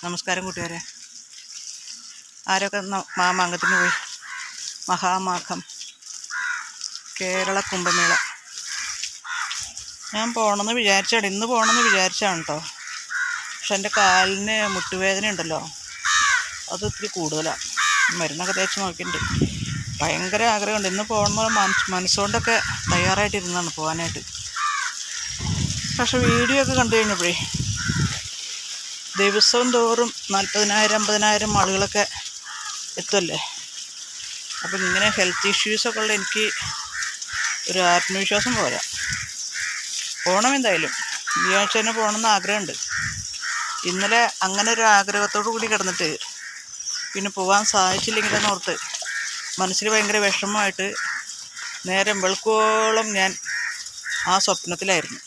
നമസ്കാരം കൂട്ടുകാരെ. ആരൊക്കെ മാമാങ്കത്തിന് പോയി? മഹാമാഘം കേരള കുംഭമേള. ഞാൻ പോകണമെന്ന് വിചാരിച്ചാണ്, ഇന്ന് പോകണമെന്ന് വിചാരിച്ചാണ് കേട്ടോ. പക്ഷെ എൻ്റെ കാലിന് മുട്ടുവേദന ഉണ്ടല്ലോ, അത് ഇത്തിരി കൂടുതലാണ്. മരുന്നൊക്കെ തേച്ച് നോക്കിയിട്ടുണ്ട്. ഭയങ്കര ആഗ്രഹമുണ്ട് ഇന്ന് പോകണമെന്ന്. മനസ്സുകൊണ്ടൊക്കെ തയ്യാറായിട്ടിരുന്നതാണ് പോകാനായിട്ട്. പക്ഷെ വീഡിയോ ഒക്കെ കണ്ടു കഴിഞ്ഞപ്പോഴേ ദിവസവും തോറും 40,000 50,000 ആളുകളൊക്കെ എത്തുമല്ലേ. അപ്പം ഇങ്ങനെ ഹെൽത്ത് ഇഷ്യൂസൊക്കെ ഉള്ള എനിക്ക് ഒരു ആത്മവിശ്വാസം പോരാ. പോകണം എന്തായാലും. ഈ ആഴ്ച തന്നെ പോകണമെന്ന് ആഗ്രഹമുണ്ട്. ഇന്നലെ അങ്ങനെ ഒരു ആഗ്രഹത്തോടു കൂടി കിടന്നിട്ട് പിന്നെ പോകാൻ സാധിച്ചില്ലെങ്കിലെന്ന് ഓർത്ത് മനസ്സിൽ ഭയങ്കര വിഷമമായിട്ട് നേരം വെളുക്കോളം ഞാൻ ആ സ്വപ്നത്തിലായിരുന്നു.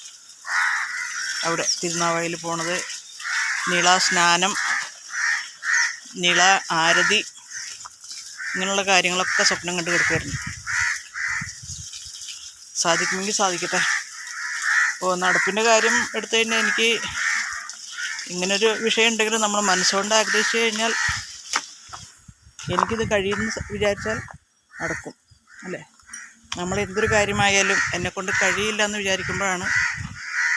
അവിടെ തിരുനാവായിൽ പോണത്, നിള സ്നാനം, നിള ആരതി, ഇങ്ങനെയുള്ള കാര്യങ്ങളൊക്കെ സ്വപ്നം കണ്ട് കിടക്കുമായിരുന്നു. സാധിക്കുമെങ്കിൽ സാധിക്കട്ടെ. അപ്പോൾ നടപ്പിൻ്റെ കാര്യം എടുത്തു കഴിഞ്ഞാൽ എനിക്ക് ഇങ്ങനൊരു വിഷയം ഉണ്ടെങ്കിലും നമ്മൾ മനസ്സുകൊണ്ട് ആഗ്രഹിച്ചു കഴിഞ്ഞാൽ എനിക്കിത് കഴിയുമെന്ന് വിചാരിച്ചാൽ നടക്കും അല്ലേ. നമ്മൾ എന്തൊരു കാര്യമായാലും എന്നെക്കൊണ്ട് കഴിയില്ല എന്ന് വിചാരിക്കുമ്പോഴാണ്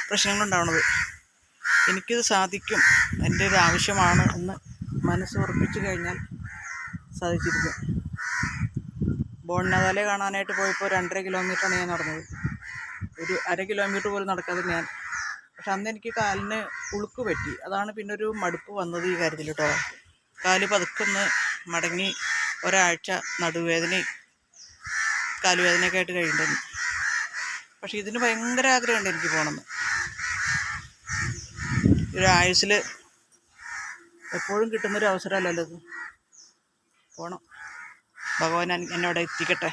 പ്രശ്നങ്ങളുണ്ടാവുന്നത്. എനിക്കിത് സാധിക്കും, എൻ്റെ ഒരു ആവശ്യമാണ് എന്ന് മനസ്സ് ഉറപ്പിച്ചു കഴിഞ്ഞാൽ സാധിച്ചിരിക്കും. ബോണ്ണവാലെ കാണാനായിട്ട് പോയപ്പോൾ 2.5 കിലോമീറ്ററാണ് ഞാൻ നടന്നത്. ഒരു 1/2 കിലോമീറ്റർ പോലും നടക്കാതെ ഞാൻ. പക്ഷെ അന്ന് എനിക്ക് കാലിന് ഉളുക്ക് പറ്റി. അതാണ് പിന്നെ ഒരു മടുപ്പ് വന്നത് ഈ കാര്യത്തിൽ കേട്ടോ. കാല് പതുക്കൊന്ന് മടങ്ങി ഒരാഴ്ച നടുവേദനയും കാലുവേദനയൊക്കെ ആയിട്ട് കഴിയുന്നുണ്ട്. പക്ഷെ ഇതിന് ഭയങ്കര ആഗ്രഹമുണ്ട് എനിക്ക് പോകണമെന്ന്. ഒരു ആയുസ്സിൽ എപ്പോഴും കിട്ടുന്നൊരു അവസരമല്ലല്ലോ ഇത്. പോകണം. ഭഗവാൻ എന്നോട് എത്തിക്കട്ടെ.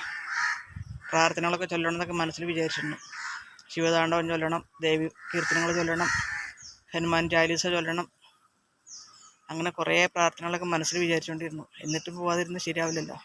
പ്രാർത്ഥനകളൊക്കെ ചൊല്ലണം എന്നൊക്കെ മനസ്സിൽ വിചാരിച്ചിട്ടുണ്ട്. ശിവതാണ്ഡവം ചൊല്ലണം, ദേവി കീർത്തനങ്ങൾ ചൊല്ലണം, ഹനുമാൻ ചാലീസ ചൊല്ലണം, അങ്ങനെ കുറേ പ്രാർത്ഥനകളൊക്കെ മനസ്സിൽ വിചാരിച്ചുകൊണ്ടിരുന്നു. എന്നിട്ടും പോകാതിരുന്ന് ശരിയാവില്ലല്ലോ.